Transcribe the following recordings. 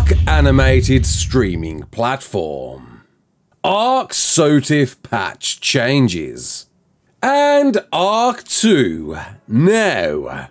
ARK animated streaming platform. ARK SOTF patch changes. And ARK 2 now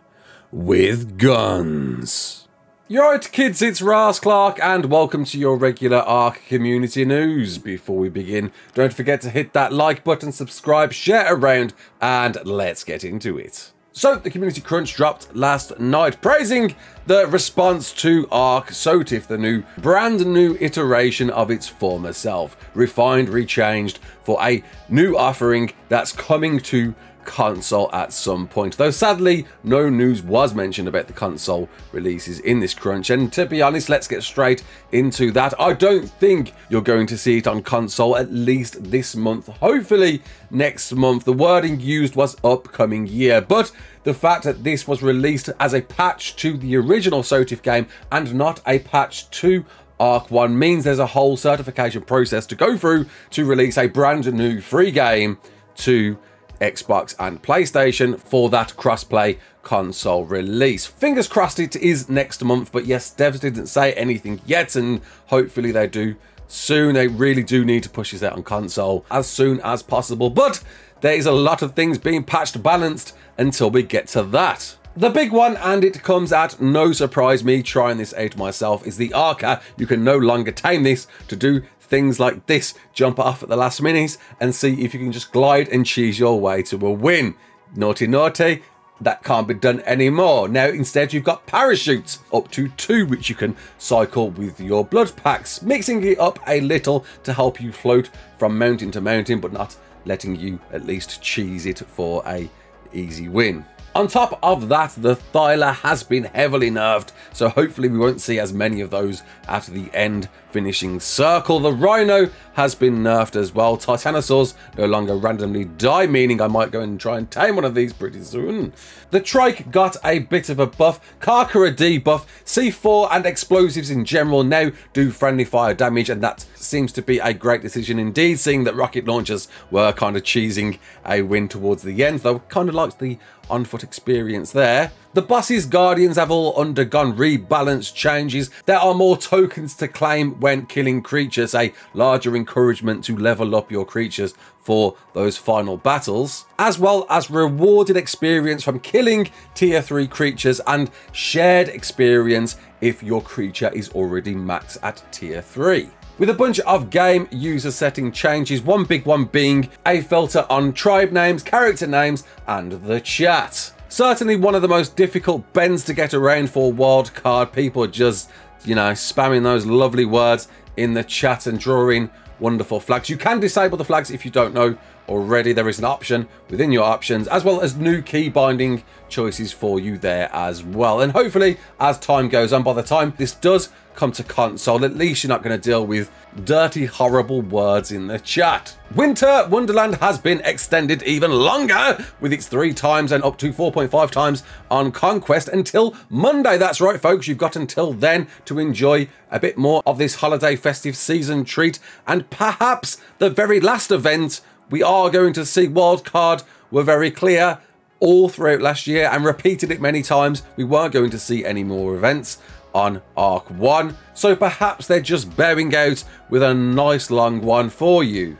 with guns. You're right, kids, it's Raasclark and welcome to your regular ARK community news. Before we begin, don't forget to hit that like button, subscribe, share around, and let's get into it. So, the community crunch dropped last night, praising the response to ARK SOTF, the brand new iteration of its former self, refined, rechanged for a new offering that's coming to console at some point. Though sadly, no news was mentioned about the console releases in this crunch, and to be honest, let's get straight into that. I don't think you're going to see it on console, at least this month. Hopefully next month. The wording used was upcoming year, but the fact that this was released as a patch to the original SOTF game and not a patch to ARK 1 means there's a whole certification process to go through to release a brand new free game to Xbox and PlayStation for that crossplay console release. Fingers crossed it is next month, but yes, devs didn't say anything yet, and hopefully they do soon. They really do need to push this out on console as soon as possible, but there is a lot of things being patched, balanced until we get to that. The big one, and it comes at no surprise me trying this out myself, is the ARK. You can no longer tame this to do things like this, jump off at the last minute and see if you can just glide and cheese your way to a win. Naughty, naughty. That can't be done anymore. Now instead you've got parachutes, up to 2, which you can cycle with your blood packs, mixing it up a little to help you float from mountain to mountain, but not letting you at least cheese it for a easy win. On top of that, the Thyla has been heavily nerfed, so hopefully we won't see as many of those at the end finishing circle. The Rhino has been nerfed as well. Titanosaurs no longer randomly die, meaning I might go and try and tame one of these pretty soon. The Trike got a bit of a buff, Karka a debuff, C4 and explosives in general now do friendly fire damage, and that seems to be a great decision indeed, seeing that rocket launchers were kind of cheesing a win towards the end, though kind of liked the on-foot experience there. The boss's guardians have all undergone rebalance changes. There are more tokens to claim when killing creatures, a larger encouragement to level up your creatures for those final battles, as well as rewarded experience from killing tier 3 creatures and shared experience if your creature is already maxed at tier 3. With a bunch of game user setting changes, one big one being a filter on tribe names, character names, and the chat. Certainly one of the most difficult bends to get around for wildcard. People just, spamming those lovely words in the chat and drawing wonderful flags. You can disable the flags if you don't know already. There is an option within your options, as well as new key binding choices for you there as well. And hopefully, as time goes on, by the time this does come to console, at least you're not going to deal with dirty, horrible words in the chat. Winter Wonderland has been extended even longer, with its 3 times and up to 4.5 times on Conquest until Monday. That's right, folks, you've got until then to enjoy a bit more of this holiday festive season treat, and perhaps the very last event we are going to see. Wildcard were very clear all throughout last year and repeated it many times. We weren't going to see any more events on ARK 1, so perhaps they're just bearing out with a nice long one for you.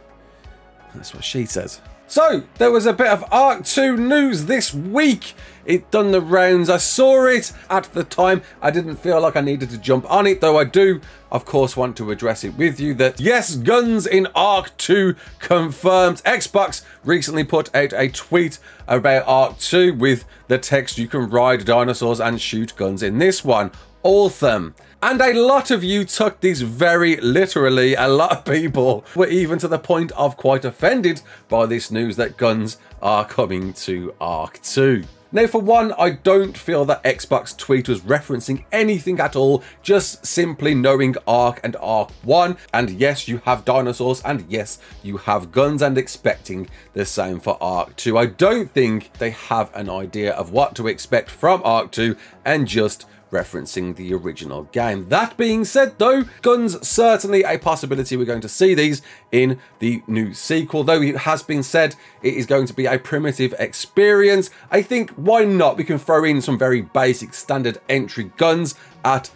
That's what she says. So, there was a bit of ARK 2 news this week. It done the rounds. I saw it at the time. I didn't feel like I needed to jump on it, though I do, of course, want to address it with you that yes, guns in ARK 2 confirmed. Xbox recently put out a tweet about ARK 2 with the text, "You can ride dinosaurs and shoot guns in this one." Awesome. And a lot of you took this very literally. A lot of people were even to the point of quite offended by this news that guns are coming to ARK 2. Now, for one, I don't feel that Xbox tweet was referencing anything at all, just simply knowing ARK and ARK 1, and yes, you have dinosaurs, and yes, you have guns, and expecting the same for ARK 2. I don't think they have an idea of what to expect from ARK 2 and just referencing the original game. That being said though, guns certainly a possibility. We're going to see these in the new sequel, though it has been said it is going to be a primitive experience. I think why not? We can throw in some very basic standard entry guns at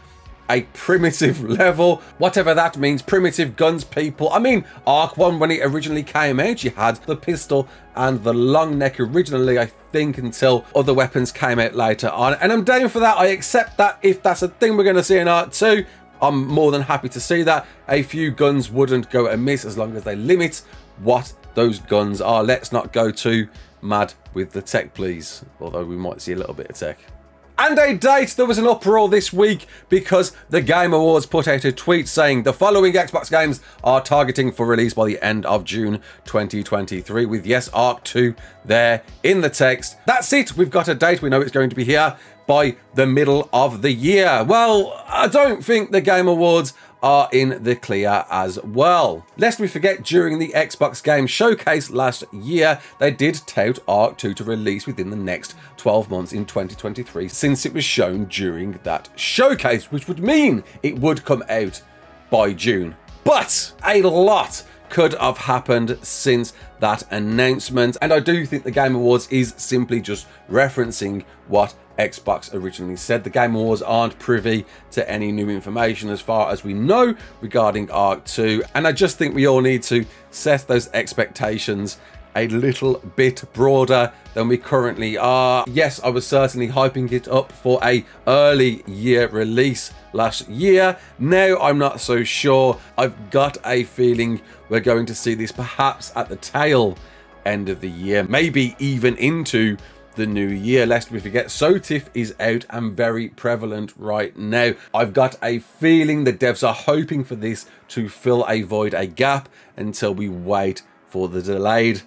a primitive level, whatever that means. Primitive guns, people. I mean, ARK 1, when it originally came out, you had the pistol and the long neck originally, I think, until other weapons came out later on. And I'm down for that. I accept that. If that's a thing we're going to see in ARK 2, I'm more than happy to see that. A few guns wouldn't go amiss as long as they limit what those guns are. Let's not go too mad with the tech, please. Although we might see a little bit of tech. And a date. There was an uproar this week because the Game Awards put out a tweet saying the following Xbox games are targeting for release by the end of June 2023, with yes, ARK 2 there in the text. That's it. We've got a date. We know it's going to be here by the middle of the year. Well, I don't think the Game Awards are in the clear as well. Lest we forget, during the Xbox Game Showcase last year, they did tout ARK 2 to release within the next 12 months in 2023, since it was shown during that showcase, which would mean it would come out by June. But a lot could have happened since that announcement, and I do think the Game Awards is simply just referencing what Xbox originally said. The Game Awards aren't privy to any new information as far as we know regarding ARK 2, and I just think we all need to set those expectations a little bit broader than we currently are. Yes, I was certainly hyping it up for a early year release last year. Now I'm not so sure. I've got a feeling we're going to see this perhaps at the tail end of the year, maybe even into the new year. Lest we forget, SOTF is out and very prevalent right now. I've got a feeling the devs are hoping for this to fill a void, a gap, until we wait for the delayed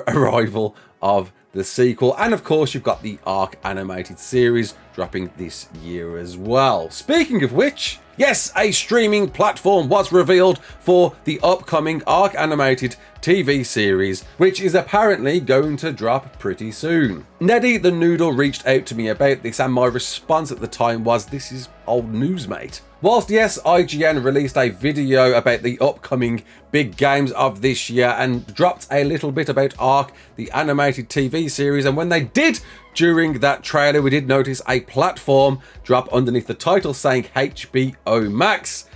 arrival of the sequel. And of course, you've got the ARK animated series dropping this year as well. Speaking of which, yes, a streaming platform was revealed for the upcoming ARK animated TV series, which is apparently going to drop pretty soon. Neddy the Noodle reached out to me about this, and my response at the time was, this is old news, mate. Whilst yes, IGN released a video about the upcoming big games of this year and dropped a little bit about ARK, the animated TV series, and when they did during that trailer, we did notice a platform drop underneath the title saying HBO Max.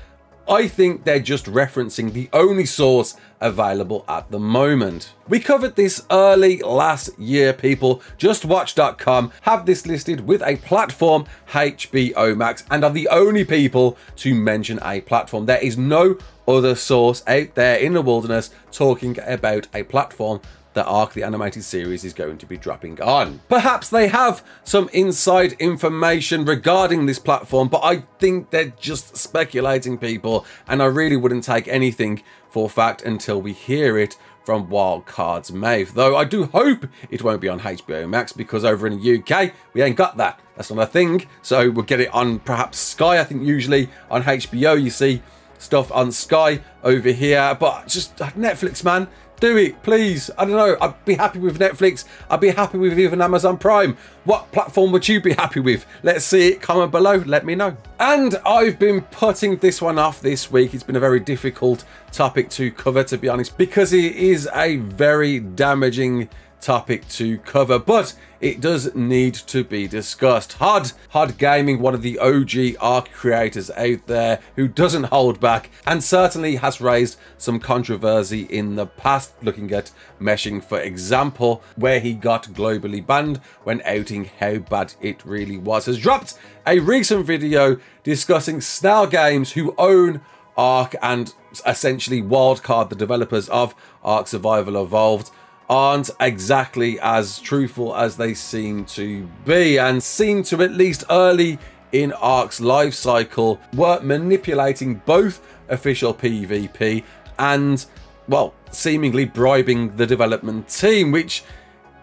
I think they're just referencing the only source available at the moment. We covered this early last year, people. JustWatch.com have this listed with a platform, HBO Max, and are the only people to mention a platform. There is no other source out there in the wilderness talking about a platform that ARK, the animated series, is going to be dropping on. Perhaps they have some inside information regarding this platform, but I think they're just speculating, people, and I really wouldn't take anything for fact until we hear it from Wildcard's mouth. Though I do hope it won't be on HBO Max, because over in the UK, we ain't got that. That's not a thing. So we'll get it on perhaps Sky. I think usually on HBO you see stuff on Sky over here, but just Netflix, man. Do it, please. I don't know. I'd be happy with Netflix. I'd be happy with even Amazon Prime. What platform would you be happy with? Let's see it. Comment below. Let me know. And I've been putting this one off this week. It's been a very difficult topic to cover, to be honest, because it is a very damaging topic to cover, but it does need to be discussed. Hod Gaming, one of the OG ARK creators out there who doesn't hold back and certainly has raised some controversy in the past, looking at meshing, for example, where he got globally banned when outing how bad it really was, has dropped a recent video discussing Snail Games, who own ARK and essentially Wildcard, the developers of ARK Survival Evolved, aren't exactly as truthful as they seem to be, and seem to, at least early in ARK's life cycle, were manipulating both official PvP and, well, seemingly bribing the development team, which,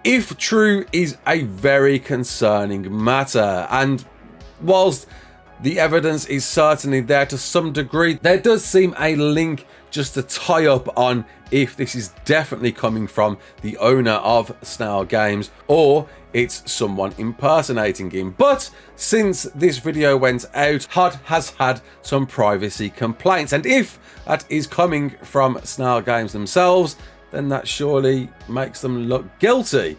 if true, is a very concerning matter. And whilst the evidence is certainly there to some degree, there does seem a link just to tie up on if this is definitely coming from the owner of Snail Games or it's someone impersonating him. But since this video went out, Hod has had some privacy complaints, and if that is coming from Snail Games themselves, then that surely makes them look guilty.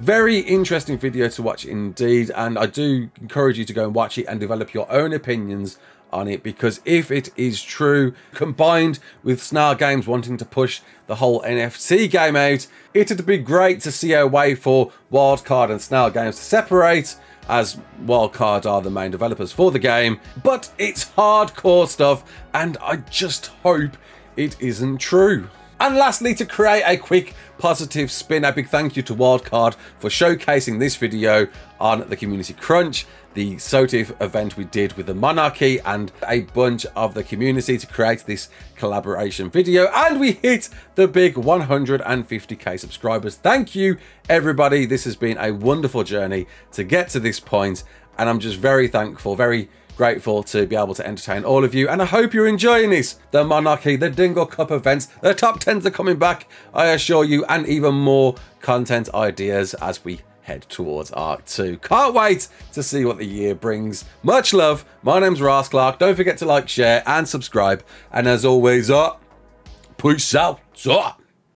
Very interesting video to watch indeed, and I do encourage you to go and watch it and develop your own opinions on it, because if it is true, combined with Snail Games wanting to push the whole NFT game out, it'd be great to see a way for Wildcard and Snail Games to separate, as Wildcard are the main developers for the game. But it's hardcore stuff, and I just hope it isn't true. And lastly, to create a quick positive spin, a big thank you to Wildcard for showcasing this video on the Community Crunch, the SOTF event we did with the Monarchy and a bunch of the community to create this collaboration video. And we hit the big 150k subscribers. Thank you, everybody. This has been a wonderful journey to get to this point, and I'm just very thankful, very grateful to be able to entertain all of you, and I hope you're enjoying this. The Monarchy, the Dingle Cup events, the top 10s are coming back, I assure you, and even more content ideas as we head towards ARK 2. Can't wait to see what the year brings. Much love. My name's Raasclark. Don't forget to like, share, and subscribe. And as always, peace out.